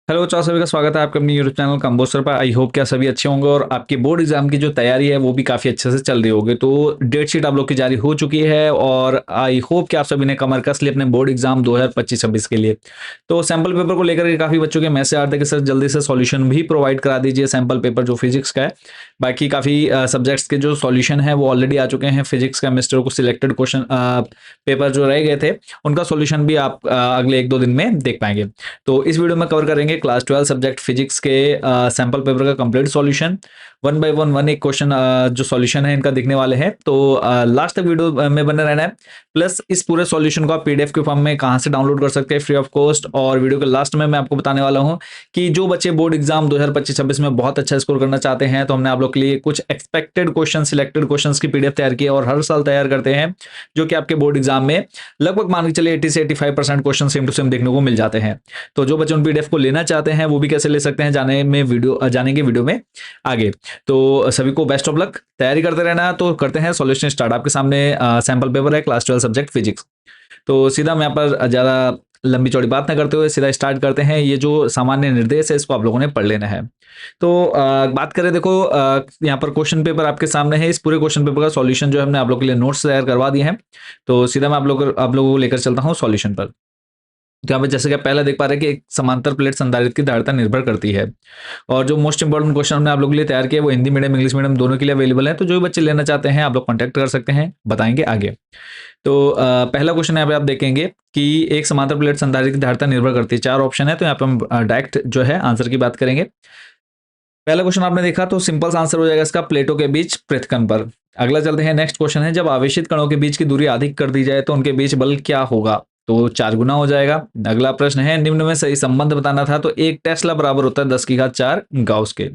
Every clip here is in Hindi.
हेलो चार सभी का स्वागत है आपके अपने यूट्यूब चैनल कंबोसर पर। आई होप क्या सभी अच्छे होंगे और आपकी बोर्ड एग्जाम की जो तैयारी है वो भी काफ़ी अच्छे से चल रही होगी। तो डेट शीट आप लोग की जारी हो चुकी है और आई होप कि आप सभी ने कमर कस ली अपने बोर्ड एग्जाम 2025-26 के लिए। तो सैंपल पेपर को लेकर के काफ़ी बच्चों के मैसेज आ रहे थे कि सर जल्दी से सॉल्यूशन भी प्रोवाइड करा दीजिए, सैंपल पेपर जो फिजिक्स का है। बाकी काफ़ी सब्जेक्ट्स के जो सॉल्यूशन है वो ऑलरेडी आ चुके हैं। फिजिक्स केमिस्ट्री को सिलेक्टेड क्वेश्चन पेपर जो रह गए थे उनका सॉल्यूशन भी आप अगले 1-2 दिन में देख पाएंगे। तो इस वीडियो में कवर करेंगे क्लास 12 सब्जेक्ट फिजिक्स के सैंपल पेपर का complete solution. One by one एक क्वेश्चन जो सॉल्यूशन है इनका दिखने वाले हैं। तो लास्ट तक वीडियो में बने रहना है। प्लस इस पूरे सॉल्यूशन को आप पीडीएफ के फॉर्म में कहां से डाउनलोड कर सकते हैं फ्री ऑफ कॉस्ट। और वीडियो के लास्ट में मैं आपको बताने वाला हूं कि जो बच्चे बोर्ड एग्जाम 2025-26 में बहुत अच्छा स्कोर करना चाहते हैं तो हमने आप लोग के लिए कुछ एक्सपेक्टेड क्वेश्चन सिलेक्टेड क्वेश्चन की पीडीएफ तैयार की है और हर साल तैयार करते हैं, जो कि आपके बोर्ड एग्जाम में लगभग मान के चलिए 80 से 85% क्वेश्चन सेम टू सेम देखने को मिल जाते हैं। तो जो बच्चे उन पीडीएफ को लेना चाहते हैं वो भी कैसे ले सकते हैं जानेंगे वीडियो में आगे। तो सभी को बेस्ट ऑफ लक, तैयारी करते रहना। तो करते हैं सॉल्यूशन स्टार्ट। आपके सामने सैंपल पेपर है क्लास 12 सब्जेक्ट फिजिक्स। तो सीधा मैं यहाँ पर ज़्यादा लंबी चौड़ी बात ना करते हुए सीधा स्टार्ट करते हैं। ये जो सामान्य निर्देश है इसको आप लोगों ने पढ़ लेना है। तो बात करें, देखो यहाँ पर क्वेश्चन पेपर आपके सामने है। इस पूरे क्वेश्चन पेपर का सॉल्यूशन जो है हमने आप लोगों के लिए नोट्स तैयार करवा दिए हैं। तो सीधा मैं आप लोगों को लेकर चलता हूँ सॉल्यूशन पर। तो यहाँ पे जैसे कि आप पहले देख पा रहे हैं कि एक समांतर प्लेट संधारित्र की धारिता निर्भर करती है। और जो मोस्ट इंपॉर्टेंट क्वेश्चन हमने आप लोगों के लिए तैयार किया है वो हिंदी मीडियम इंग्लिश मीडियम दोनों के लिए अवेलेबल है। तो जो भी बच्चे लेना चाहते हैं आप लोग कॉन्टैक्ट कर सकते हैं, बताएंगे आगे। तो पहला क्वेश्चन यहाँ पे आप देखेंगे कि एक समांतर प्लेट संधारित्र की धारिता निर्भर करती है। 4 ऑप्शन है, तो यहाँ पे हम डायरेक्ट जो है आंसर की बात करेंगे। पहला क्वेश्चन आपने देखा तो सिंपल सा आंसर हो जाएगा इसका, प्लेटों के बीच पृथक्करण पर। अगला चलते हैं, नेक्स्ट क्वेश्चन है, जब आवेशित कणों के बीच की दूरी अधिक कर दी जाए तो उनके बीच बल क्या होगा? तो 4 गुना हो जाएगा। अगला प्रश्न है, निम्न में सही संबंध बताना था तो 1 टेस्ला बराबर होता है 10 की घात 4 गाउस के।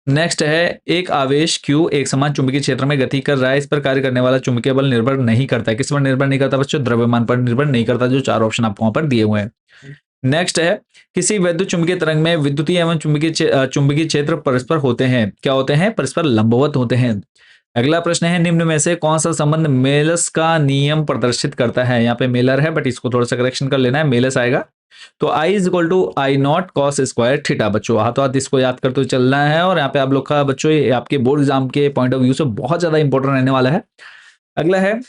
नेक्स्ट है, एक आवेश Q एक समान चुंबकीय क्षेत्र में गति कर रहा है, इस पर कार्य करने वाला चुंबकीय बल निर्भर नहीं करता है। किस पर निर्भर नहीं करता बच्चों? द्रव्यमान पर निर्भर नहीं करता। जो 4 ऑप्शन आपको वहां पर दिए हुए हैं। नेक्स्ट है, किसी वैद्युत चुंबकीय तरंग में विद्युतीय एवं चुंबकीय क्षेत्र परस्पर होते हैं। क्या होते हैं? परस्पर लंबवत होते हैं। अगला प्रश्न है, निम्न में से कौन सा संबंध मेलस का नियम प्रदर्शित करता है? यहाँ पे मेलर है बट इसको थोड़ा सा करेक्शन कर लेना है, मेलस आएगा। तो I is equal to I naught cos square theta. बच्चों हाथों हाथ इसको याद करते हुए चलना है। और यहाँ पे आप लोग का बच्चों ये आपके बोर्ड एग्जाम के पॉइंट ऑफ व्यू से बहुत ज्यादा इंपॉर्टेंट रहने वाला है। अगला है,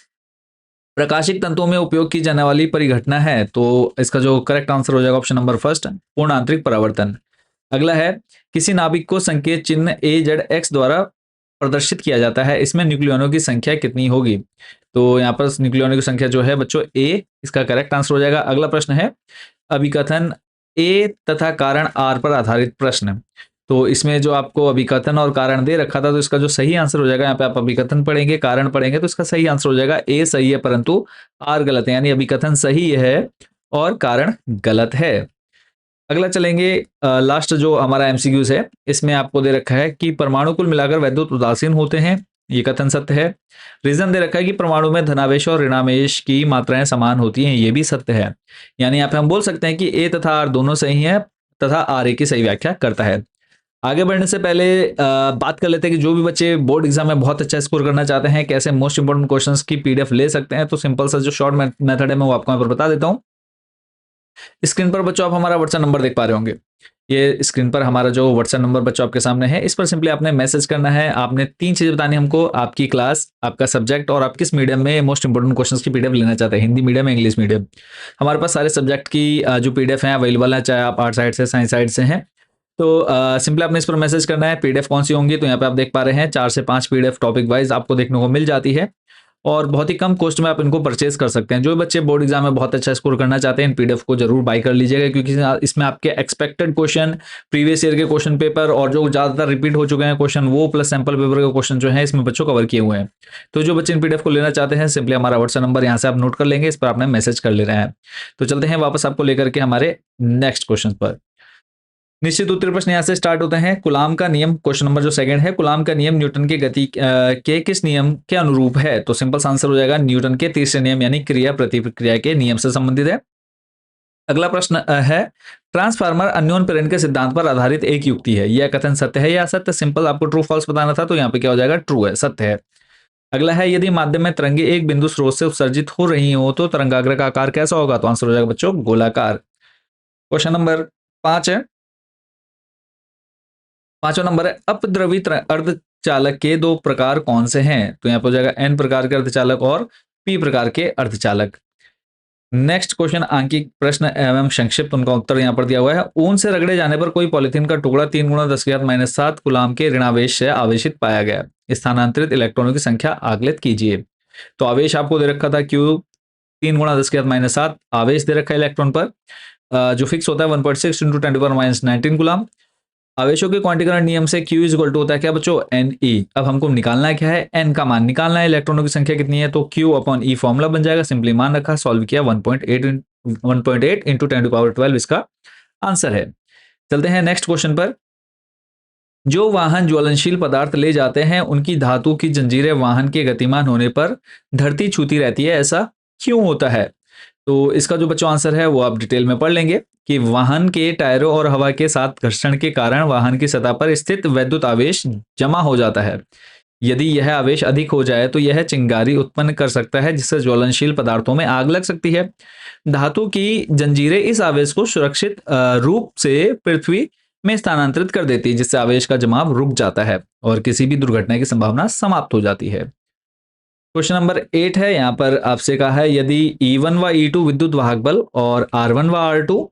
प्रकाशिक तंतुओं में उपयोग की जाने वाली परिघटना है। तो इसका जो करेक्ट आंसर हो जाएगा ऑप्शन नंबर फर्स्ट, पूर्ण आंतरिक परावर्तन। अगला है, किसी नाभिक को संकेत चिन्ह AZX द्वारा प्रदर्शित किया जाता है, इसमें न्यूक्लियनों की संख्या कितनी होगी? तो यहाँ पर न्यूक्लियनों की संख्या जो है बच्चों A, इसका करेक्ट आंसर हो जाएगा। अगला प्रश्न है, अभिकथन A तथा कारण R पर आधारित प्रश्न। तो इसमें जो आपको अभिकथन और कारण दे रखा था तो इसका जो सही आंसर हो जाएगा, यहाँ पे आप अभिकथन पढ़ेंगे कारण पढ़ेंगे तो इसका सही आंसर हो जाएगा A सही है परंतु R गलत है, यानी अभिकथन सही है और कारण गलत है। अगला चलेंगे, लास्ट जो हमारा एमसीक्यूज है इसमें आपको दे रखा है कि परमाणु कुल मिलाकर वैद्युत उदासीन होते हैं, ये कथन सत्य है। रीजन दे रखा है कि परमाणु में धनावेश और ऋणावेश की मात्राएं समान होती हैं, ये भी सत्य है। यानी यहाँ पे हम बोल सकते हैं कि ए तथा आर दोनों सही है तथा आर ए की सही व्याख्या करता है। आगे बढ़ने से पहले बात कर लेते हैं कि जो भी बच्चे बोर्ड एग्जाम में बहुत अच्छा स्कोर करना चाहते हैं कैसे मोस्ट इंपोर्टेंट क्वेश्चंस की पीडीएफ ले सकते हैं। तो सिंपल सा जो शॉर्ट मेथड है मैं वो आपको यहाँ पर बता देता हूँ। स्क्रीन पर बच्चों आप हमारा व्हाट्सएप नंबर देख पा रहे होंगे। ये स्क्रीन पर हमारा जो व्हाट्सएप नंबर बच्चों आपके सामने है, इस पर सिंपली आपने मैसेज करना है। आपने 3 चीजें बतानी है हमको, आपकी क्लास, आपका सब्जेक्ट और आप किस मीडियम में मोस्ट इंपोर्टेंट क्वेश्चंस की पीडीएफ लेना चाहते हैं, हिंदी मीडियम या इंग्लिश मीडियम। हमारे पास सारे सब्जेक्ट की जो पीडीएफ है अवेलेबल है, चाहे आप आर्ट साइड से साइंस साइड से हैं। तो सिंपली आपने इस पर मैसेज करना है। पीडीएफ कौन सी होंगी? तो यहाँ पे आप देख पा रहे हैं 4 से 5 पीडीएफ टॉपिक वाइज आपको देखने को मिल जाती है और बहुत ही कम कॉस्ट में आप इनको परचेज कर सकते हैं। जो बच्चे बोर्ड एग्जाम में बहुत अच्छा स्कोर करना चाहते हैं इन पीडीएफ को जरूर बाय कर लीजिएगा, क्योंकि इसमें आपके एक्सपेक्टेड क्वेश्चन, प्रीवियस ईयर के क्वेश्चन पेपर और जो ज्यादातर रिपीट हो चुके हैं क्वेश्चन वो प्लस सैंपल पेपर के क्वेश्चन जो है इसमें बच्चों कवर किए हुए हैं। तो जो बच्चे इन पीडीएफ को लेना चाहते हैं सिंपली हमारा व्हाट्सएप नंबर यहाँ से आप नोट कर लेंगे, इस पर आपने मैसेज कर लेना है। तो चलते हैं वापस आपको लेकर के हमारे नेक्स्ट क्वेश्चन पर। निश्चित उत्तर प्रश्न यहाँ से स्टार्ट होते हैं। कुलाम का नियम, क्वेश्चन नंबर जो सेकंड है, कुलाम का नियम न्यूटन के गति के किस नियम के अनुरूप है? तो सिंपल आंसर हो जाएगा न्यूटन के तीसरे नियम यानी क्रिया प्रतिक्रिया के नियम से संबंधित है। अगला प्रश्न है, ट्रांसफार्मर अन्योन प्रेरण के सिद्धांत पर आधारित एक युक्ति है, यह कथन सत्य है या असत्य? सिंपल आपको ट्रू फॉल्स बताना था तो यहाँ पे क्या हो जाएगा? ट्रू है, सत्य है। अगला है, यदि माध्यम में तरंगे एक बिंदु स्रोत से उत्सर्जित हो रही हो तो तरंगाग्र का आकार कैसा होगा? तो आंसर हो जाएगा बच्चों गोलाकार। क्वेश्चन नंबर 5 है। 5वां नंबर है अपद्रवित अर्धचालक के 2 प्रकार कौन से हैं? तो यहाँ पे हो जाएगा N प्रकार के अर्धचालक और P प्रकार के अर्धचालक। नेक्स्ट क्वेश्चन आंकिक प्रश्न एवं संक्षिप्त, उनका उत्तर यहाँ पर दिया हुआ है। ऊन से रगड़े जाने पर कोई पॉलिथीन का टुकड़ा 3 गुणा 10⁻⁷ कूलाम के ऋणावेश से आवेशित पाया गया। स्थानांतरित इलेक्ट्रॉनों की संख्या आकलित कीजिए। तो आवेश आपको दे रखा था Q 3 गुणा 10⁻⁷ आवेश दे रखा है इलेक्ट्रॉन पर, जो फिक्स होता है 1.6 इंटू 10⁻⁻19 कूलाम। आवेशों के क्वांटीकरण नियम से Q इज इक्वल टू होता है क्या बच्चों? Ne। अब हमको निकालना क्या है? N का मान निकालना है। इलेक्ट्रॉनों की संख्या कितनी है? तो Q अपॉन E फॉर्मूला बन जाएगा, सिंपली मान रखा, सॉल्व किया, 1.8 इंटू 10⁻12 इसका आंसर है। चलते हैं नेक्स्ट क्वेश्चन पर। जो वाहन ज्वलनशील पदार्थ ले जाते हैं उनकी धातु की जंजीरें वाहन के गतिमान होने पर धरती छूती रहती है, ऐसा क्यों होता है? तो इसका जो बच्चों आंसर है वो आप डिटेल में पढ़ लेंगे कि वाहन के टायरों और हवा के साथ घर्षण के कारण वाहन की सतह पर स्थित वैद्युत आवेश जमा हो जाता है। यदि यह आवेश अधिक हो जाए तो यह चिंगारी उत्पन्न कर सकता है, जिससे ज्वलनशील पदार्थों में आग लग सकती है। धातु की जंजीरें इस आवेश को सुरक्षित रूप से पृथ्वी में स्थानांतरित कर देती है, जिससे आवेश का जमाव रुक जाता है और किसी भी दुर्घटना की संभावना समाप्त हो जाती है। क्वेश्चन नंबर 8 है, यहां पर आपसे कहा है यदि E1 व E2 विद्युत वाहक बल और R1 व R2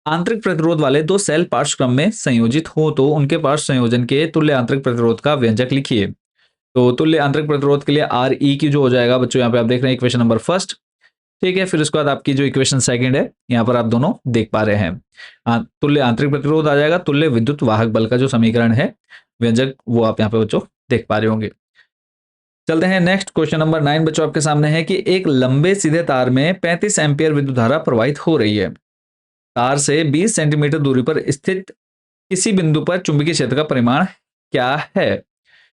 आंतरिक प्रतिरोध वाले 2 सेल पार्श्व क्रम में संयोजित हो तो उनके पार्श्व संयोजन के तुल्य आंतरिक प्रतिरोध का व्यंजक लिखिए। तो तुल्य आंतरिक प्रतिरोध के लिए RE की जो हो जाएगा बच्चों, यहाँ पे आप देख रहे हैं इक्वेशन नंबर फर्स्ट, ठीक है। फिर उसके बाद आपकी जो इक्वेशन सेकंड है, यहाँ पर आप दोनों देख पा रहे हैं। तुल्य आंतरिक प्रतिरोध आ जाएगा, तुल्य विद्युत वाहक बल का जो समीकरण है व्यंजक, वो आप यहाँ पे बच्चों देख पा रहे होंगे। चलते हैं नेक्स्ट क्वेश्चन नंबर 9 बच्चों आपके सामने है कि एक लंबे सीधे तार में 35 एम्पियर विद्युत धारा प्रवाहित हो रही है। तार से 20 सेंटीमीटर दूरी पर स्थित किसी बिंदु पर चुंबकीय क्षेत्र का परिमाण क्या है?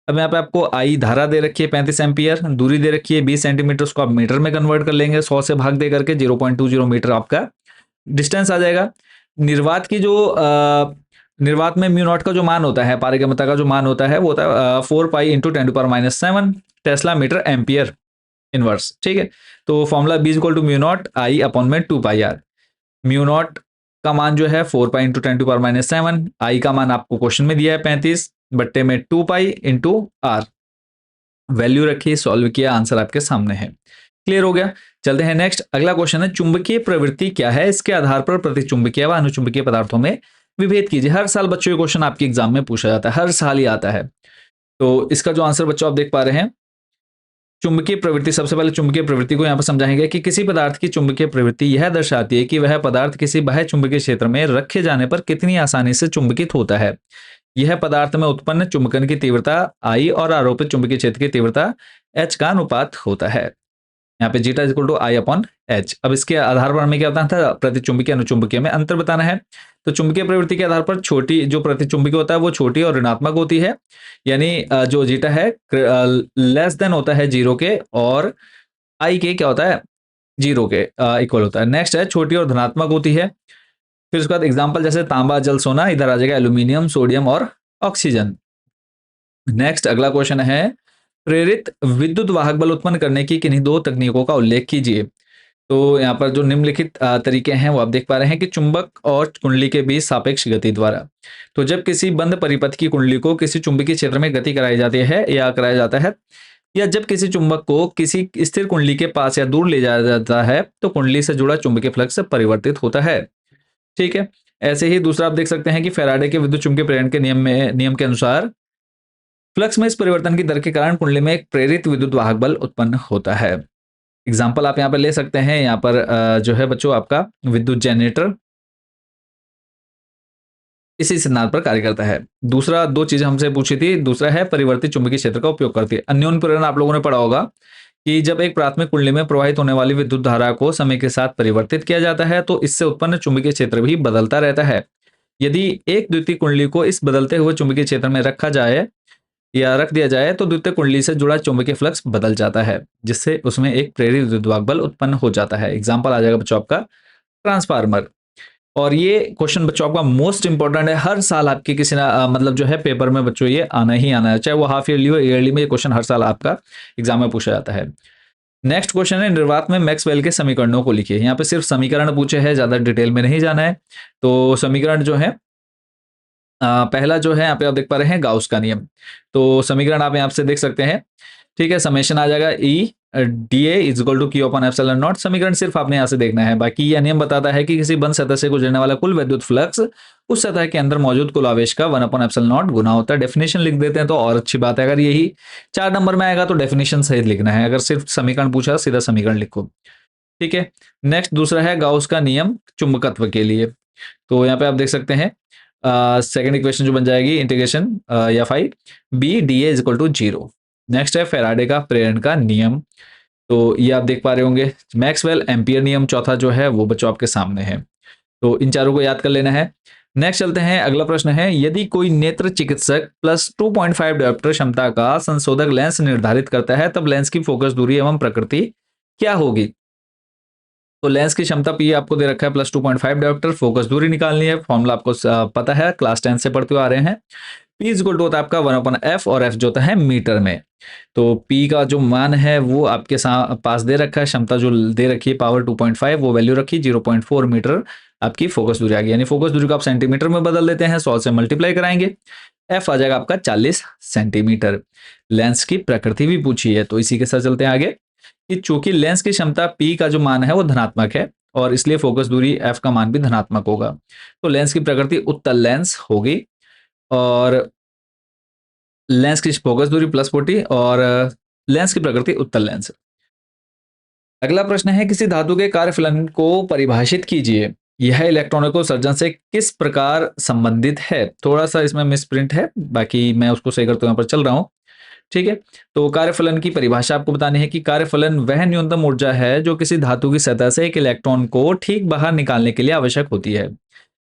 अब यहाँ पे आपको आई धारा दे रखी है 35 एम्पियर, दूरी दे रखी है 20 सेंटीमीटर, उसको आप मीटर में कन्वर्ट कर लेंगे, 100 से भाग दे करके 0.20 मीटर आपका डिस्टेंस आ जाएगा। निर्वात की जो निर्वात में म्यू नॉट का जो मान होता है, पारगम्यता का जो मान होता है वो होता है 4 pi into 10⁻⁷ tesla metre ampere inverse, ठीक है। तो formula B equal to mu naught I upon में 2 पाई आर। म्यू नॉट का मान जो है 4 पाई इंटू 10⁻⁷, आई का मान आपको क्वेश्चन में दिया है 35 बट्टे में 2 पाई इंटू आर, वैल्यू रखी, सॉल्व किया, आंसर आपके सामने है। क्लियर हो गया। चलते हैं नेक्स्ट, अगला क्वेश्चन है चुंबकीय प्रवृत्ति क्या है? इसके आधार पर प्रतिचुंबकीय व अनुचुंबकीय पदार्थों में विभेद कीजिए। हर साल बच्चों ये क्वेश्चन आपके एग्जाम में पूछा जाता है, हर साल ही आता है। तो इसका जो आंसर बच्चों आप देख पा रहे हैं, चुंबकीय प्रवृत्ति, सबसे पहले चुंबकीय प्रवृत्ति को यहां पर समझाएंगे कि किसी पदार्थ की चुंबकीय प्रवृत्ति यह दर्शाती है कि वह पदार्थ किसी बाह्य चुंबकीय क्षेत्र में रखे जाने पर कितनी आसानी से चुंबकित होता है। यह पदार्थ में उत्पन्न चुंबकन की तीव्रता I और आरोपित चुंबकीय क्षेत्र की तीव्रता H का अनुपात होता है। यहाँ पे zeta equal to I upon H। अब इसके आधार पर हमें क्या बताना था? प्रतिचुंबकीय अनुचुंबकीय में अंतर बताना है। तो चुंबकीय प्रवृत्ति के आधार पर छोटी जो प्रतिचुंबकीय होता है वो छोटी और ऋणात्मक होती है, यानी जो जीटा है लेस देन होता है 0 के, और I के क्या होता है? 0 के इक्वल होता है। नेक्स्ट है छोटी और धनात्मक होती है। फिर उसके बाद एग्जाम्पल जैसे तांबा, जल, सोना, इधर आ जाएगा एल्यूमिनियम, सोडियम और ऑक्सीजन। नेक्स्ट अगला क्वेश्चन है प्रेरित विद्युत वाहक बल उत्पन्न करने की किन्हीं 2 तकनीकों का उल्लेख कीजिए। तो यहाँ पर जो निम्नलिखित तरीके हैं वो आप देख पा रहे हैं कि चुंबक और कुंडली के बीच सापेक्ष गति द्वारा। तो जब किसी बंद परिपथ की कुंडली को किसी चुंबकीय क्षेत्र में गति कराई जाती है या कराया जाता है, या जब किसी चुंबक को किसी स्थिर कुंडली के पास या दूर ले जाया जाता है तो कुंडली से जुड़ा चुंबकीय फ्लक्स परिवर्तित होता है, ठीक है। ऐसे ही दूसरा आप देख सकते हैं कि फैराडे के विद्युत चुंबकीय प्रेरण के नियम के अनुसार फ्लक्स में इस परिवर्तन की दर के कारण कुंडली में एक प्रेरित विद्युत वाहक बल उत्पन्न होता है। एग्जाम्पल आप यहाँ पर ले सकते हैं, यहाँ पर जो है बच्चों आपका विद्युत जनरेटर इसी सिद्धांत पर कार्य करता है। दूसरा 2 चीजें हमसे पूछी थी, दूसरा है परिवर्तित चुंबकीय क्षेत्र का उपयोग करती है। अन्योन्य प्रेरण आप लोगों ने पढ़ा होगा कि जब एक प्राथमिक कुंडली में प्रवाहित होने वाली विद्युत धारा को समय के साथ परिवर्तित किया जाता है तो इससे उत्पन्न चुंबकीय क्षेत्र भी बदलता रहता है। यदि एक द्वितीय कुंडली को इस बदलते हुए चुंबकीय क्षेत्र में रख दिया जाए तो द्वितीय कुंडली से जुड़ा चुंबकीय फ्लक्स बदल जाता है, जिससे उसमें एक प्रेरित विद्युत वाहक बल उत्पन्न हो जाता है। एग्जाम्पल आ जाएगा बच्चों आपका ट्रांसफार्मर। और ये क्वेश्चन बच्चों आपका मोस्ट इंपॉर्टेंट है, हर साल आपके किसी ना मतलब जो है पेपर में बच्चों ये आना ही आना है, चाहे वो हाफ ईयरली हो ईयरली में, ये क्वेश्चन हर साल आपका एग्जाम में पूछा जाता है। नेक्स्ट क्वेश्चन है निर्वात में मैक्सवेल के समीकरणों को लिखिए। यहाँ पे सिर्फ समीकरण पूछे हैं, ज्यादा डिटेल में नहीं जाना है। तो समीकरण जो है पहला जो है यहाँ पे आप देख पा रहे हैं गाउस का नियम। तो समीकरण आप यहाँ से देख सकते हैं, ठीक है। समेशन आ जाएगा E D A is equal to Q upon epsilon naught. समीकरण सिर्फ आपने यहाँ से देखना है। बाकी यह नियम बताता है कि किसी बंद सतह से गुजरने वाला कुल विद्युत फ्लक्स उस सतह के अंदर मौजूद कुल आवेश का 1 अपॉन एप्सिलॉन नॉट गुना होता है। डेफिनेशन लिख देते हैं तो और अच्छी बात है। अगर यही 4 नंबर में आएगा तो डेफिनेशन सहित लिखना है। अगर सिर्फ समीकरण पूछा सीधा समीकरण लिखो, ठीक है। नेक्स्ट दूसरा है गाउस का नियम चुंबकत्व के लिए। तो यहाँ पे आप देख सकते हैं सेकेंड इक्वेशन जो बन जाएगी इंटीग्रेशन या phi B D A is equal to 0। Next है फेराडे का प्रेरण का नियम। तो ये आप देख पा रहे होंगे। मैक्सवेल एम्पियर नियम चौथा जो है वो बच्चों आपके सामने है। तो इन चारों को याद कर लेना है। नेक्स्ट चलते हैं, अगला प्रश्न है यदि कोई नेत्र चिकित्सक प्लस 2.5 डायोप्टर क्षमता का संशोधक लेंस निर्धारित करता है तब लेंस की फोकस दूरी एवं प्रकृति क्या होगी। तो लेंस की क्षमता पी आपको दे रखा है प्लस 2.5 डायोप्टर। फोकस दूरी निकालनी है, फॉर्मूला आपको पता है, क्लास 10 से पढ़ते हुए आ रहे हैं। पी इज इक्वल टू होता है आपका 1/f और एफ जो होता है मीटर में। तो पी का जो मान है वो आपके पास दे रखा है, क्षमता जो दे रखी है पावर 2.5 वो वैल्यू रखी 0.4 मीटर आपकी फोकस दूरी आ गई। यानी फोकस दूरी को आप सेंटीमीटर में बदल देते हैं, 100 से मल्टीप्लाई कराएंगे, एफ आ जाएगा आपका 40 सेंटीमीटर। लेंस की प्रकृति भी पूछी है तो इसी के साथ चलते हैं आगे कि चूंकि लेंस की क्षमता पी का जो मान है वो धनात्मक है और इसलिए फोकस दूरी एफ का मान भी धनात्मक होगा। तो लेंस की प्रकृति उत्तल लेंस होगी और लेंस की फोकस दूरी +40 और लेंस की प्रकृति उत्तल लेंस। अगला प्रश्न है किसी धातु के कार्यफलन को परिभाषित कीजिए। यह इलेक्ट्रॉनों को उत्सर्जन से किस प्रकार संबंधित है। थोड़ा सा इसमें मिसप्रिंट है, बाकी मैं उसको सही करते हुए यहाँ पर चल रहा हूं, ठीक है। तो कार्यफलन की परिभाषा आपको बतानी है कि कार्यफलन वह न्यूनतम ऊर्जा है जो किसी धातु की सतह से एक इलेक्ट्रॉन को ठीक बाहर निकालने के लिए आवश्यक होती है।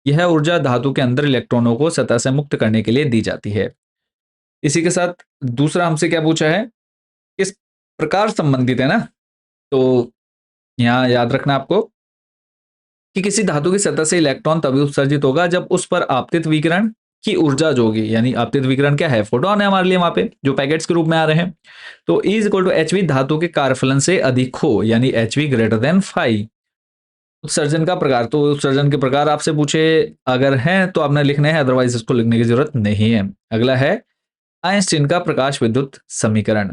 यह ऊर्जा धातु के अंदर इलेक्ट्रॉनों को सतह से मुक्त करने के लिए दी जाती है। इसी के साथ दूसरा हमसे क्या पूछा है, किस प्रकार संबंधित है ना। तो यहां याद रखना आपको कि किसी धातु की सतह से इलेक्ट्रॉन तभी उत्सर्जित होगा जब उस पर आपतित विकिरण की ऊर्जा जो होगी, यानी आपतित विकिरण क्या है, फोटोन है हमारे लिए वहां पे जो पैकेट्स के रूप में आ रहे हैं। तो E is equal to H V धातु के कार्यफलन से अधिक हो, यानी एच वी ग्रेटर देन 5। उत्सर्जन का प्रकार, तो उत्सर्जन के प्रकार आपसे पूछे अगर हैं तो आपने लिखने हैं, अदरवाइज इसको लिखने की जरूरत नहीं है। अगला है आइंस्टीन का प्रकाश विद्युत समीकरण।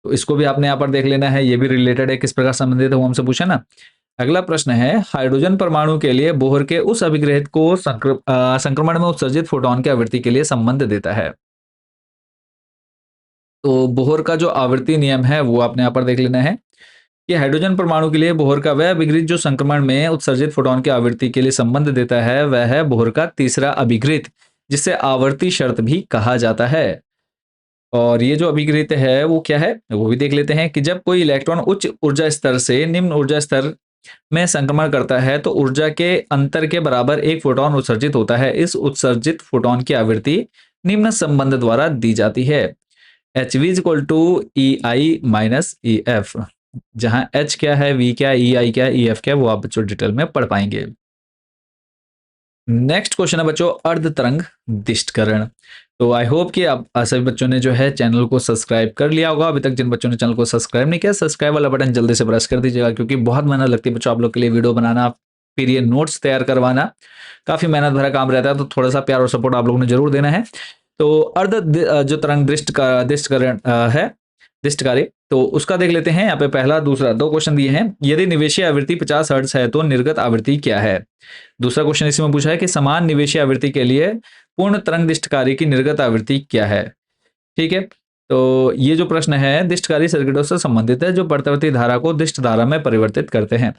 तो इसको भी आपने यहाँ पर देख लेना है, ये भी रिलेटेड है, किस प्रकार संबंधित है वो हमसे पूछा ना। अगला प्रश्न है हाइड्रोजन परमाणु के लिए बोहर के उस अभिग्रहित को संक्रमण में उत्सर्जित फोटोन की आवृत्ति के लिए संबंध देता है। तो बोहर का जो आवृत्ति नियम है वो आपने यहाँ पर देख लेना है कि हाइड्रोजन परमाणु के लिए बोहर का वह अभिग्रहित जो संक्रमण में उत्सर्जित फोटोन की आवृत्ति के लिए संबंध देता है वह है बोहर का तीसरा अभिग्रहित, जिसे आवर्ती शर्त भी कहा जाता है। और ये जो अभिग्रहित है वो क्या है वो भी देख लेते हैं कि जब कोई इलेक्ट्रॉन उच्च ऊर्जा स्तर से निम्न ऊर्जा स्तर में संक्रमण करता है तो ऊर्जा के अंतर के बराबर एक फोटोन उत्सर्जित होता है। इस उत्सर्जित फोटोन की आवृत्ति निम्न संबंध द्वारा दी जाती है, H V equal to E I minus E F, जहां एच क्या है, वी क्या है, ई आई क्या है, ई एफ क्या है, वो आप बच्चों डिटेल में पढ़ पाएंगे। नेक्स्ट क्वेश्चन है बच्चों अर्ध तरंग दिष्टकरण। तो आई होप कि आप सभी बच्चों ने जो है चैनल को सब्सक्राइब कर लिया होगा। अभी तक जिन बच्चों ने चैनल को सब्सक्राइब नहीं किया, सब्सक्राइब वाला बटन जल्दी से प्रेस कर दीजिएगा, क्योंकि बहुत मेहनत लगती है बच्चों आप लोग के लिए वीडियो बनाना, फिर ये नोट्स तैयार करवाना, काफी मेहनत भरा काम रहता है। तो थोड़ा सा प्यार और सपोर्ट आप लोगों ने जरूर देना है। तो जो तरंग दिष्टकरण है दिष्टकारी, तो उसका देख लेते हैं। यहाँ पे पहला दूसरा 2 क्वेश्चन दिए हैं। यदि निवेशीय आवृत्ति 50 हर्ट्ज है तो निर्गत आवृत्ति क्या है। दूसरा क्वेश्चन इसमें पूछा है कि समान निवेशीय आवृत्ति के लिए पूर्ण तरंग दिष्टकारी की निर्गत आवृत्ति क्या है, ठीक है। तो ये जो प्रश्न है दिष्टकारी सर्किटों से संबंधित है जो प्रत्यावर्ती धारा को दिष्ट धारा में परिवर्तित करते हैं।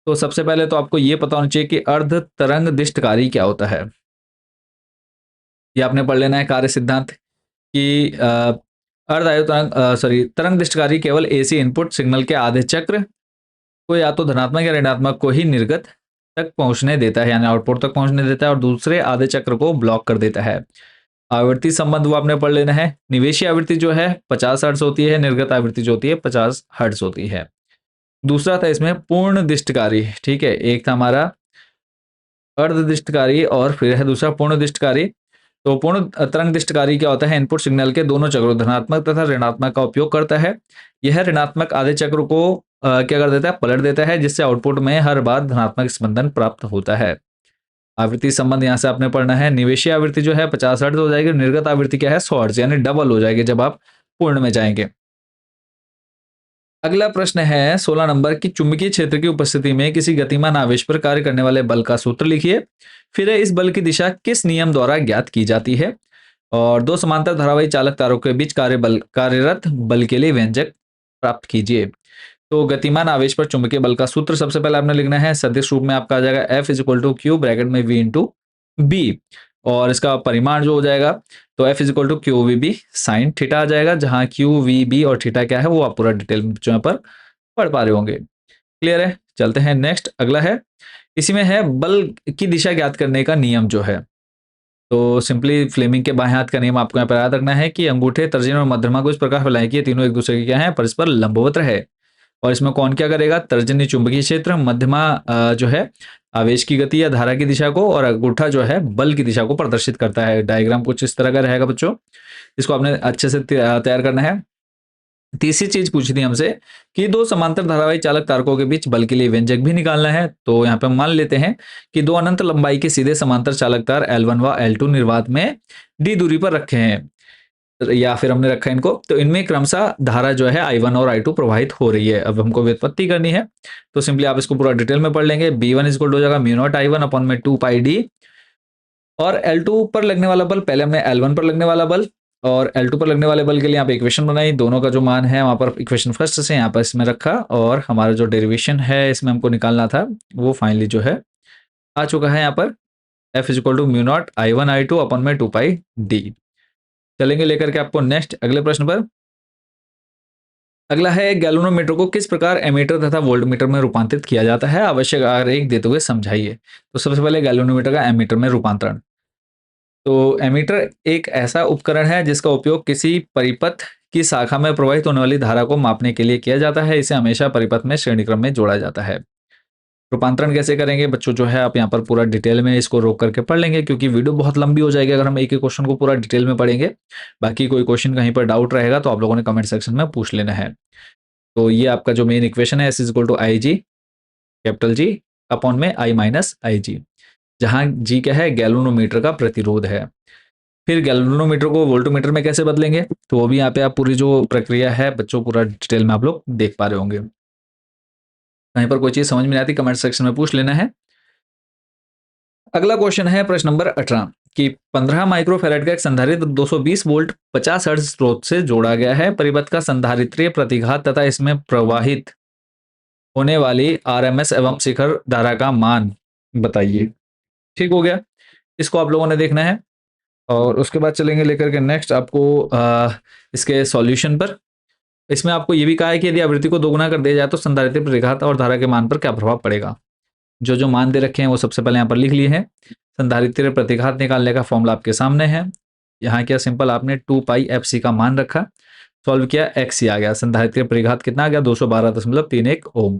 तो सबसे पहले तो आपको ये पता होना चाहिए कि अर्ध तरंग दिष्टकारी क्या होता है। ये आपने पढ़ लेना है कार्य सिद्धांत कि अर्ध तरंग दिष्टकारी केवल एसी इनपुट सिग्नल के आधे चक्र को या तो धनात्मक या ऋणात्मक को ही निर्गत तक पहुंचने देता है, यानी आउटपुट तक पहुंचने देता है, और दूसरे आधे चक्र को ब्लॉक कर देता है। आवृत्ति संबंध वो आपने पढ़ लेना है। निवेशी आवृत्ति जो है 50 हर्ट्ज होती है, निर्गत आवृत्ति जो होती है 50 हर्ट्ज होती है। दूसरा था इसमें पूर्ण दिष्टकारी, ठीक है। एक था हमारा अर्ध दिष्टकारी और फिर है दूसरा पूर्ण दिष्टकारी। तो पूर्ण तरंग दृष्टिकारी क्या होता है? इनपुट सिग्नल के दोनों चक्रों धनात्मक तथा ऋणात्मक का उपयोग करता है। यह ऋणात्मक आधे चक्र को क्या कर देता है? पलट देता है, जिससे आउटपुट में हर बार धनात्मक स्पंदन प्राप्त होता है। आवृत्ति संबंध यहाँ से आपने पढ़ना है। निवेशी आवृत्ति जो है 50 हर्ट्ज हो जाएगी, निर्गत आवृत्ति क्या है? 100 हर्ट्ज, यानी डबल हो जाएगी जब आप पूर्ण में जाएंगे। अगला प्रश्न है 16 नंबर की, चुंबकीय क्षेत्र की उपस्थिति में किसी गतिमान आवेश पर कार्य करने वाले बल का सूत्र लिखिए। फिर इस बल की दिशा किस नियम द्वारा ज्ञात की जाती है? और दो समांतर धारावाही चालक तारों के बीच कार्यरत बल के लिए व्यंजक प्राप्त कीजिए। तो गतिमान आवेश पर चुंबकीय बल का सूत्र सबसे पहले आपने लिखना है, सदिश रूप में आपका आ जाएगा F is equal to Q bracket में V इंटू बी, और इसका परिमाण जो हो जाएगा तो F is equal to Q V B sine theta आ जाएगा, जहां क्यू वी बी और थीटा क्या है वो आप पूरा डिटेल में यहाँ पर पढ़ पा रहे होंगे। क्लियर है? चलते हैं नेक्स्ट। अगला है, इसी में है बल की दिशा ज्ञात करने का नियम जो है। तो सिंपली फ्लेमिंग के बाएं हाथ का नियम आपको यहाँ पर याद रखना है कि अंगूठे, तर्जनी और मध्यमा को इस प्रकार फैलाएं कि ये तीनों एक दूसरे के क्या है? परस्पर लंबवत रहे। और इसमें कौन क्या करेगा? तर्जनी चुंबकीय क्षेत्र, मध्यमा जो है आवेश की गति या धारा की दिशा को, और अंगूठा जो है बल की दिशा को प्रदर्शित करता है। डायग्राम कुछ इस तरह का रहेगा बच्चों, इसको आपने अच्छे से तैयार करना है। तीसरी चीज पूछी थी हमसे कि दो समांतर धारावाही चालक तारकों के बीच बल के लिए व्यंजक भी निकालना है। तो यहाँ पे मान लेते हैं कि दो अनंत लंबाई के सीधे समांतर चालक तार L1 व L2 निर्वात में d दूरी पर रखे हैं, या फिर हमने रखा है इनको, तो इनमें क्रमशः धारा जो है I1 और I2 प्रवाहित हो रही है। अब हमको व्युत्पत्ति करनी है, तो सिंपली आप इसको पूरा डिटेल में पढ़ लेंगे। B1 इक्वल हो जाएगा म्यू नॉट I1 अपॉन में 2 पाई डी, और L2 पर लगने वाला बल, पहले हमने L1 पर लगने वाला बल और L2 पर लगने वाले बल के लिए यहाँ पे इक्वेशन बनाई, दोनों का जो मान है वहां पर इक्वेशन फर्स्ट से यहाँ पर इसमें रखा, और हमारा जो डेरिवेशन है इसमें हमको निकालना था वो फाइनली जो है आ चुका है यहाँ पर। F is equal to mu naught I1 I2 upon में 2 पाई डी। चलेंगे लेकर के आपको नेक्स्ट अगले प्रश्न पर। अगला है, गैल्वेनोमीटर को किस प्रकार एमीटर तथा वोल्टमीटर में रूपांतरित किया जाता है? आवश्यक आरेख देते हुए समझाइए। तो सबसे पहले गैल्वेनोमीटर का एमीटर में रूपांतरण। तो एमीटर एक ऐसा उपकरण है जिसका उपयोग किसी परिपथ की शाखा में प्रवाहित होने वाली धारा को मापने के लिए किया जाता है। इसे हमेशा परिपथ में श्रेणी क्रम में जोड़ा जाता है। रूपांतरण कैसे करेंगे बच्चों जो है आप यहाँ पर पूरा डिटेल में इसको रोक करके पढ़ लेंगे, क्योंकि वीडियो बहुत लंबी हो जाएगी अगर हम एक एक क्वेश्चन को पूरा डिटेल में पढ़ेंगे। बाकी कोई क्वेश्चन कहीं पर डाउट रहेगा तो आप लोगों ने कमेंट सेक्शन में पूछ लेना है। तो ये आपका जो मेन इक्वेशन है, S is equal to I G capital G upon में I माइनस आई जी, जहां G क्या है? गैल्वेनोमीटर का प्रतिरोध है। फिर गैल्वेनोमीटर को वोल्टमीटर में कैसे बदलेंगे, तो वो भी यहाँ पे आप पूरी जो प्रक्रिया है बच्चों पूरा डिटेल में आप लोग देख पा रहे होंगे। कहीं पर कोई चीज समझ में नहीं आती कमेंट सेक्शन में पूछ लेना है। अगला क्वेश्चन है प्रश्न नंबर 18 कि 15 माइक्रोफैराड का एक संधारित्र 220 वोल्ट 50 हर्ट्ज स्रोत से जोड़ा गया है। परिपथ का संधारित्रीय प्रतिघात तथा इसमें प्रवाहित होने वाली आरएमएस एवं शिखर धारा का मान बताइए। ठीक हो गया, इसको आप लोगों ने देखना है। और उसके बाद चलेंगे लेकर के नेक्स्ट आपको इसके सॉल्यूशन पर। इसमें आपको ये भी कहा है कि यदि आवृत्ति को दोगुना कर दिया जाए तो संधारित्र प्रतिघात और धारा के मान पर क्या प्रभाव पड़ेगा। जो जो मान दे रखे हैं वो सबसे पहले यहाँ पर लिख लिए हैं। संधारित्र प्रतिघात निकालने का फॉर्मूला आपके सामने है। यहाँ क्या सिंपल आपने 2 पाई एफ सी का मान रखा, सॉल्व किया, एक्स ही आ गया। संधारित्र प्रतिघात कितना आ गया? 212.31 ओम।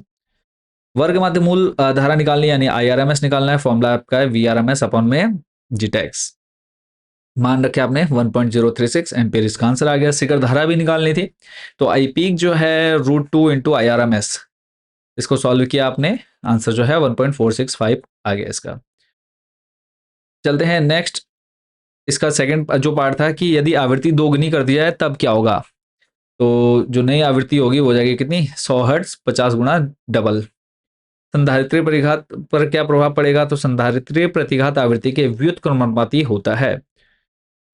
वर्ग माध्य मूल धारा निकालनी यानी IRMS निकालना है। फॉर्मूला आपका है VRMS अपॉन में जीटेक्स। मान रखे आपने 1.036 एम्पियर, इसका आंसर आ गया। शिखर धारा भी निकालनी थी, तो आई पीक जो है √2 इंटू IRMS, इसको सॉल्व किया आपने, आंसर जो है 1.465 आ गया इसका। चलते हैं नेक्स्ट। इसका सेकंड जो पार्ट था कि यदि आवृत्ति दोगुनी कर दिया है तब क्या होगा। तो जो नई आवृत्ति होगी वो हो जाएगी कितनी? 100 हर्ट्ज 50 गुना डबल। संधारित्रीय प्रतिघात पर क्या प्रभाव पड़ेगा? तो संधारित्रीय प्रतिघात आवृत्ति के व्युत्क्रमानुपाती होता है।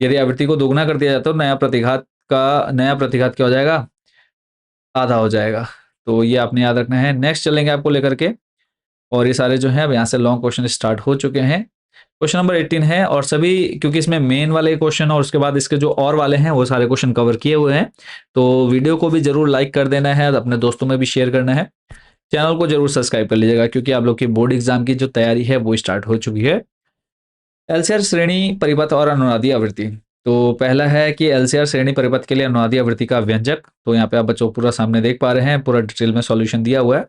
यदि आवृत्ति को दोगुना कर दिया जाता तो नया प्रतिघात क्या हो जाएगा? आधा हो जाएगा। तो ये आपने याद रखना है। नेक्स्ट चलेंगे आपको लेकर के, और ये सारे जो है अब यहाँ से लॉन्ग क्वेश्चन स्टार्ट हो चुके हैं। क्वेश्चन नंबर 18 है, और सभी क्योंकि इसमें मेन वाले क्वेश्चन और उसके बाद इसके जो और वाले हैं वो सारे क्वेश्चन कवर किए हुए हैं, तो वीडियो को भी जरूर लाइक कर देना है, अपने दोस्तों में भी शेयर करना है। चैनल को जरूर सब्सक्राइब कर लीजिएगा, क्योंकि आप लोग की बोर्ड एग्जाम की जो तैयारी है वो स्टार्ट हो चुकी है। एलसीआर श्रेणी परिपथ और अनुनादी आवृत्ति। तो पहला है कि एलसीआर श्रेणी परिपथ के लिए अनुनादी आवृत्ति का व्यंजक। तो यहाँ पे आप बच्चों पूरा सामने देख पा रहे हैं, पूरा डिटेल में सॉल्यूशन दिया हुआ है।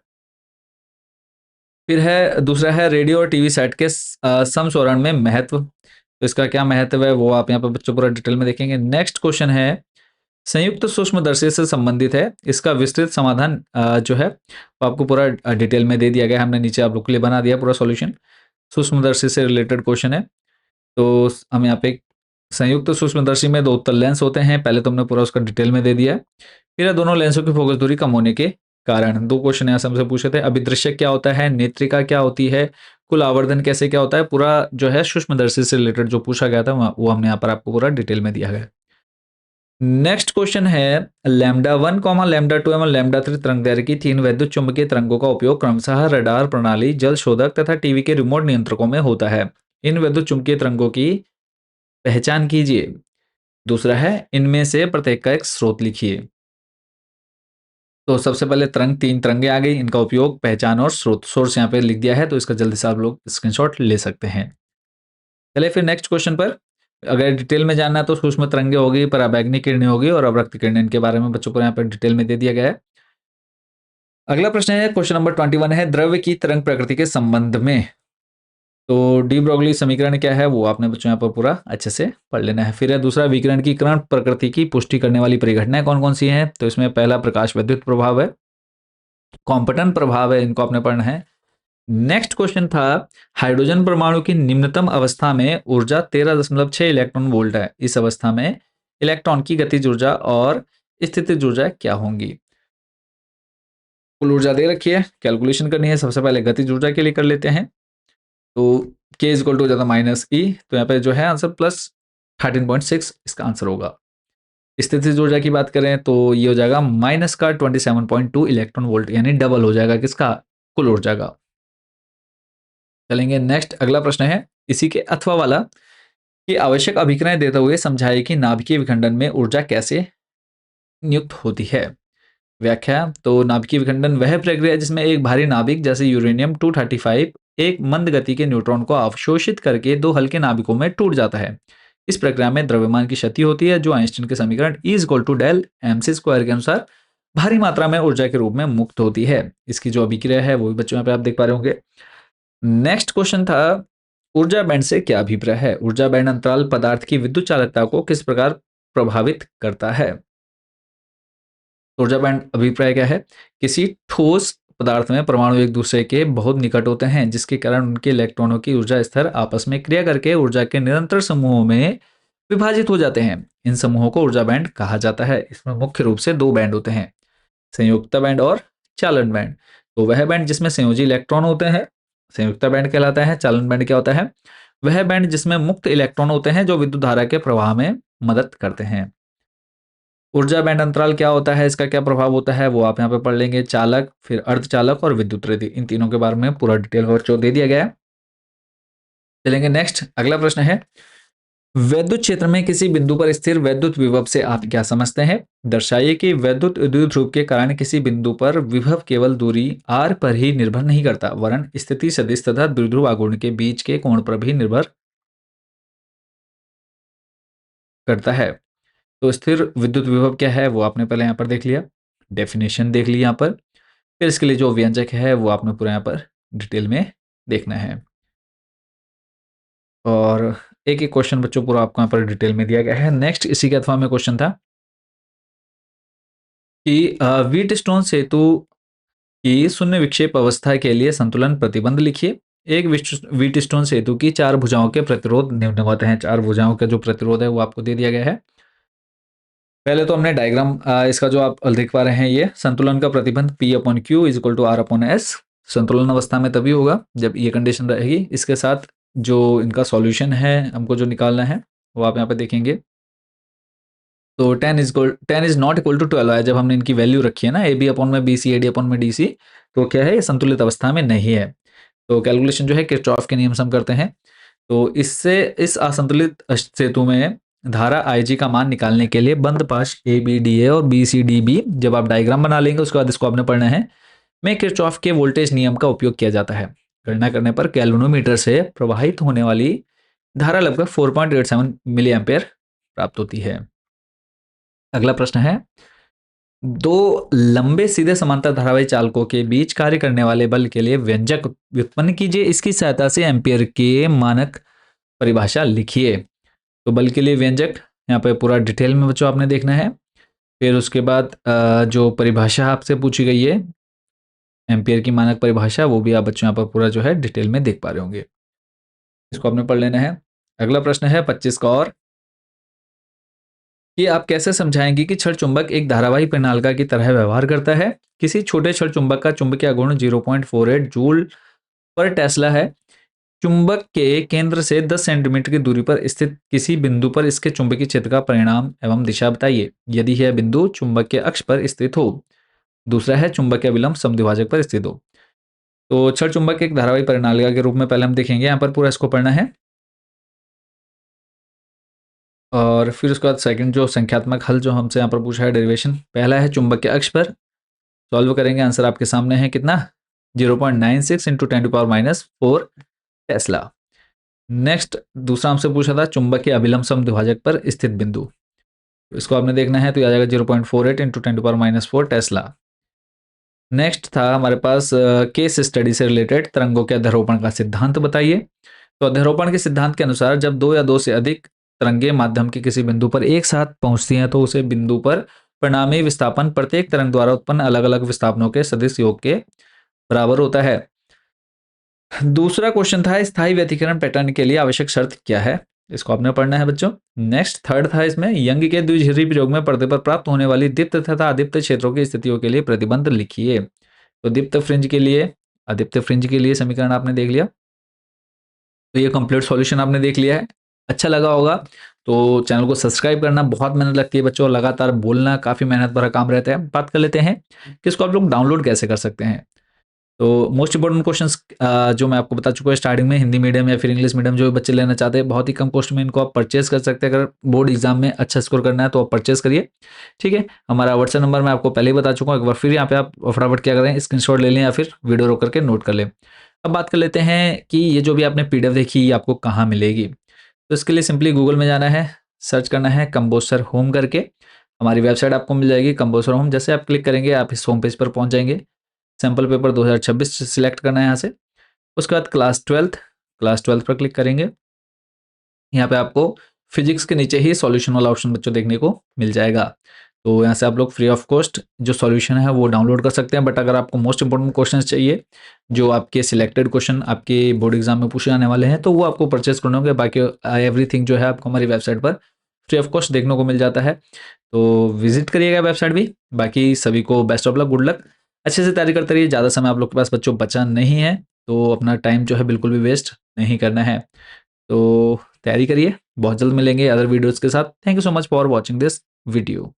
फिर है दूसरा है रेडियो और टीवी सेट के समस्वरण में महत्व। तो इसका क्या महत्व है वो आप यहाँ पर बच्चों पूरा डिटेल में देखेंगे। नेक्स्ट क्वेश्चन है संयुक्त सूक्ष्मदर्शी से संबंधित है, इसका विस्तृत समाधान जो है वो आपको पूरा डिटेल में दे दिया गया है। हमने नीचे आप लोग के लिए बना दिया पूरा सॉल्यूशन। सूक्ष्मदर्शी से रिलेटेड क्वेश्चन है। तो हम यहाँ पे संयुक्त सूक्ष्मदर्शी में दो उत्तल लेंस होते हैं, पहले तो हमने पूरा उसका डिटेल में दे दिया है। फिर ये दोनों लेंसों की फोकस दूरी कम होने के कारण दो क्वेश्चन यहाँ से हमसे पूछे थे। अभिदृश्य क्या होता है, नेत्रिका क्या होती है, कुल आवर्धन कैसे क्या होता है, पूरा जो है सूक्ष्मदर्शी से रिलेटेड जो पूछा गया था वो हमने यहाँ पर आपको पूरा डिटेल में दिया गया। नेक्स्ट क्वेश्चन है लैम्डा 1 कॉमा लैम्डा 2 एवं लैम्डा 3 तरंग दैर्घ्य की 3 वैद्युत चुंबकीय तरंगों का उपयोग क्रमशः रडार प्रणाली, जल शोधक तथा टीवी के रिमोट नियंत्रकों में होता है। इन वैद्युत चुंबकीय तरंगों की पहचान कीजिए। दूसरा है इनमें से प्रत्येक का एक स्रोत लिखिए। तो सबसे पहले तरंग, 3 तरंगे आ गई, इनका उपयोग, पहचान और स्रोत। सोर्स यहाँ पे लिख दिया है तो इसका जल्दी से आप लोग स्क्रीनशॉट ले सकते हैं। चलिए फिर नेक्स्ट क्वेश्चन पर, अगर डिटेल में जानना है तो सूक्ष्म तरंगे होगी, पराबैंगनी किरणें होगी और अवरक्त किरणें, इनके बारे में बच्चों को यहाँ पर डिटेल में दे दिया गया है। अगला प्रश्न है क्वेश्चन नंबर 21 है द्रव्य की तरंग प्रकृति के संबंध में। तो डी ब्रोगली समीकरण क्या है वो आपने बच्चों यहाँ पर पूरा अच्छे से पढ़ लेना है। फिर है दूसरा, विकिरण की कण प्रकृति की पुष्टि करने वाली परिघटनाएं कौन कौन सी हैं। तो इसमें पहला प्रकाश विद्युत प्रभाव है, कॉम्पटन प्रभाव है, इनको आपने पढ़ना है। नेक्स्ट क्वेश्चन था हाइड्रोजन परमाणु की निम्नतम अवस्था में ऊर्जा 13.6 इलेक्ट्रॉन वोल्ट है। इस अवस्था में इलेक्ट्रॉन की गतिज ऊर्जा और स्थितिज ऊर्जा क्या होंगी। कुल ऊर्जा दे रखी है, कैलकुलेशन करनी है। सबसे पहले गतिज ऊर्जा के लिए कर लेते हैं। तो K इक्वल टू हो जाता माइनस ई, तो यहाँ पे जो है आंसर प्लस 13.6 इसका आंसर होगा। स्थितिज ऊर्जा की बात करें तो ये हो जाएगा माइनस का 27.2 इलेक्ट्रॉन वोल्ट, यानी डबल हो जाएगा किसका, कुल ऊर्जा का। चलेंगे नेक्स्ट, अगला प्रश्न है इसी के अथवा वाला कि आवश्यक अभिक्रियाएं देते हुए समझाइए कि नाभिकीय विखंडन में ऊर्जा कैसे नियुक्त होती है। व्याख्या, तो नाभिकीय विखंडन वह प्रक्रिया है जिसमें एक भारी नाभिक जैसे यूरेनियम 235 एक मंद गति के न्यूट्रॉन को अवशोषित करके दो हल्के नाभिकों में टूट जाता है। इस प्रक्रिया में द्रव्यमान की क्षति होती है जो आइंस्टीन के समीकरण E equal to del mc square के अनुसार भारी मात्रा में ऊर्जा के रूप में मुक्त होती है। इसकी जो अभिक्रिया है वो भी बच्चों यहाँ पे आप देख पा रहे होंगे। नेक्स्ट क्वेश्चन था ऊर्जा बैंड से क्या अभिप्राय है। ऊर्जा बैंड अंतराल पदार्थ की विद्युत चालकता को किस प्रकार प्रभावित करता है। ऊर्जा बैंड अभिप्राय क्या है, किसी ठोस पदार्थ में परमाणु एक दूसरे के बहुत निकट होते हैं जिसके कारण उनके इलेक्ट्रॉनों की ऊर्जा स्तर आपस में क्रिया करके ऊर्जा के निरंतर समूहों में विभाजित हो जाते हैं। इन समूहों को ऊर्जा बैंड कहा जाता है। इसमें मुख्य रूप से दो बैंड होते हैं, संयुक्ता बैंड और चालन बैंड। तो वह बैंड जिसमें संयोजी इलेक्ट्रॉन होते हैं संयुक्ता बैंड कहलाता है। चालन बैंड क्या होता है, वह बैंड जिसमें मुक्त इलेक्ट्रॉन होते हैं जो विद्युत धारा के प्रवाह में मदद करते हैं। ऊर्जा बैंड अंतराल क्या होता है, इसका क्या प्रभाव होता है वो आप यहाँ पे पढ़ लेंगे। चालक, फिर अर्धचालक और विद्युत रोधी, इन तीनों के बारे में पूरा डिटेल बच्चों दे दिया गया है। चलेंगे नेक्स्ट, अगला प्रश्न है वैद्युत क्षेत्र में किसी बिंदु पर स्थिर वैद्युत विभव से आप क्या समझते हैं। दर्शाइए कि वैद्युत द्विध्रुव के कारण किसी बिंदु पर विभव केवल दूरी r पर ही निर्भर नहीं करता वरन स्थिति सदिश तथा द्विध्रुव आघूर्ण के बीच के कोण पर भी निर्भर करता है। तो स्थिर विद्युत विभव क्या है वो आपने पहले यहाँ पर देख लिया, डेफिनेशन देख ली यहाँ पर। फिर इसके लिए जो व्यंजक है वो आपने पूरा यहाँ पर डिटेल में देखना है। और एक एक क्वेश्चन बच्चों पूरा आपको यहाँ पर डिटेल में दिया गया है। नेक्स्ट इसी के अथवा में क्वेश्चन था कि व्हीट स्टोन सेतु की शून्य विक्षेप अवस्था के लिए संतुलन प्रतिबंध लिखिए। एक व्हीट स्टोन सेतु की 4 भुजाओं के प्रतिरोध निम्नवत हैं। 4 भुजाओं का जो प्रतिरोध है वो आपको दे दिया गया है। पहले तो हमने डायग्राम इसका जो आप देख पा रहे हैं, ये संतुलन का प्रतिबंध P/Q is equal to R/S। संतुलन अवस्था में तभी होगा जब ये कंडीशन रहेगी। इसके साथ जो इनका सॉल्यूशन है हमको जो निकालना है वो आप यहाँ पे देखेंगे। तो 10 इज नॉट इक्वल टू 12 है जब हमने इनकी वैल्यू रखी है ना, AB/BC AD/DC, तो क्या है ये संतुलित अवस्था में नहीं है। तो कैलकुलेशन जो है किरचॉफ के नियम से हम करते हैं। तो इससे इस असंतुलित सेतु में धारा IG का मान निकालने के लिए बंद पाश ABDA और BCDB जब आप डायग्राम बना लेंगे उसके बाद इसको आपने पढ़ना है, में किरचॉफ के वोल्टेज नियम का उपयोग किया जाता है। गणना करने पर कैल्विनोमीटर से प्रवाहित होने वाली धारा लगभग 4.87 मिली एम्पेयर प्राप्त होती है। अगला प्रश्न है दो लंबे सीधे समांतर धारावाही चालकों के बीच कार्य करने वाले बल के लिए व्यंजक व्युत्पन्न कीजिए। इसकी सहायता से एम्पियर के मानक परिभाषा लिखिए। तो बल के लिए व्यंजक यहाँ पे पूरा डिटेल में बच्चों आपने देखना है। फिर उसके बाद जो परिभाषा आपसे पूछी गई है एम्पियर की मानक परिभाषा, वो भी आप बच्चों यहाँ पर पूरा जो है डिटेल में देख पा रहे होंगे। इसको आपने पढ़ लेना है। अगला प्रश्न है 25 का और कि आप कैसे समझाएंगे कि क्षण चुंबक एक धारावाही प्रणालिका की तरह व्यवहार करता है। किसी छोटे क्षण चुंबक का चुंबकीय गुण 0.48 जूल पर टेस्ला है। चुंबक के केंद्र से 10 सेंटीमीटर की दूरी पर स्थित किसी बिंदु पर इसके चुंबकीय क्षेत्र का परिणाम एवं दिशा बताइए यदि यह बिंदु चुंबक के अक्ष पर स्थित हो। दूसरा है चुंबकीय विलंब समद्विभाजक पर स्थित हो। तो क्षण चुंबक एक धारावाही प्रणालिका के रूप में पहले हम देखेंगे, यहाँ पर पूरा इसको पढ़ना है। और फिर उसके बाद सेकंड जो संख्यात्मक हल जो हमसे यहाँ पर पूछा है डेरिवेशन, पहला है चुंबक के अक्ष पर, सॉल्व करेंगे, आंसर आपके सामने है कितना 0.96 इंटू 10⁻⁴ टेस्ला। नेक्स्ट दूसरा हमसे पूछा था चुंबक के अभिलंब समद्विभाजक पर स्थित बिंदु, तो इसको आपने देखना है, तो आ जाएगा 0.48 इंटू 10⁻⁴ टेस्ला। नेक्स्ट था हमारे पास केस स्टडी से रिलेटेड तरंगों के अध्यारोपण का सिद्धांत बताइए। तो अध्यारोपण के सिद्धांत के अनुसार जब दो या दो से अधिक तरंगे माध्यम के किसी बिंदु पर एक साथ पहुंचती हैं तो उसे बिंदु पर परिणामी विस्थापन प्रत्येक तरंग द्वारा उत्पन्न अलग अलग विस्थापनों के सदिश योग के बराबर होता है। दूसरा क्वेश्चन था स्थायी व्यतिकरण पैटर्न के लिए आवश्यक शर्त क्या है, इसको आपने पढ़ना है बच्चों। नेक्स्ट थर्ड था इसमें यंग के द्विध्रुवी प्रयोग में पर्दे पर प्राप्त होने वाली दीप्त तथा अदीप्त क्षेत्रों की स्थितियों के लिए प्रतिबंध लिखिए। तो दीप्त फ्रिंज के लिए, अदीप्त फ्रिंज के लिए समीकरण आपने देख लिया। तो ये कंप्लीट सॉल्यूशन आपने देख लिया है। अच्छा लगा होगा तो चैनल को सब्सक्राइब करना, बहुत मेहनत लगती है बच्चों, लगातार बोलना काफ़ी मेहनत भरा काम रहता है। बात कर लेते हैं कि इसको आप लोग डाउनलोड कैसे कर सकते हैं। तो मोस्ट इंपॉर्टेंट क्वेश्चंस जो मैं आपको बता चुका हूँ स्टार्टिंग में, हिंदी मीडियम या फिर इंग्लिश मीडियम जो भी बच्चे लेना चाहते हैं, बहुत ही कम कॉस्ट में इनको आप परचेज कर सकते हैं। अगर बोर्ड एग्जाम में अच्छा स्कोर करना है तो आप परचेज करिए, ठीक है। हमारा व्हाट्सएप नंबर मैं आपको पहले ही बता चुका हूँ, एक बार फिर यहाँ पे आप फटाफट क्या करें स्क्रीनशॉट ले लें या फिर वीडियो रोक करके नोट कर लें। अब बात कर लेते हैं कि ये जो भी आपने पीडीएफ देखी ये आपको कहाँ मिलेगी। तो इसके लिए सिंपली गूगल में जाना है, सर्च करना है कंबोसर होम करके, हमारी वेबसाइट आपको मिल जाएगी कंबोसर होम। जैसे आप क्लिक करेंगे आप इस होम पेज पर पहुंच जाएंगे। सैम्पल पेपर 2026 सिलेक्ट करना है यहाँ से। उसके बाद क्लास 12 पर क्लिक करेंगे। यहाँ पे आपको फिजिक्स के नीचे ही सॉल्यूशन वाला ऑप्शन बच्चों देखने को मिल जाएगा। तो यहाँ से आप लोग फ्री ऑफ कॉस्ट जो सॉल्यूशन है वो डाउनलोड कर सकते हैं। बट अगर आपको मोस्ट इंपॉर्टेंट क्वेश्चन चाहिए जो आपके सिलेक्टेड क्वेश्चन आपके बोर्ड एग्जाम में पूछे जाने वाले हैं तो वो आपको परचेस करने होंगे। बाकी एवरीथिंग जो है आपको हमारी वेबसाइट पर फ्री ऑफ कॉस्ट देखने को मिल जाता है। तो विजिट करिएगा वेबसाइट भी। बाकी सभी को best of luck, good luck, अच्छे से तैयारी करते रहिए। ज़्यादा समय आप लोग के पास बच्चों बचा नहीं है तो अपना टाइम जो है बिल्कुल भी वेस्ट नहीं करना है। तो तैयारी करिए, बहुत जल्द मिलेंगे अदर वीडियोज़ के साथ। Thank you so much for watching this video.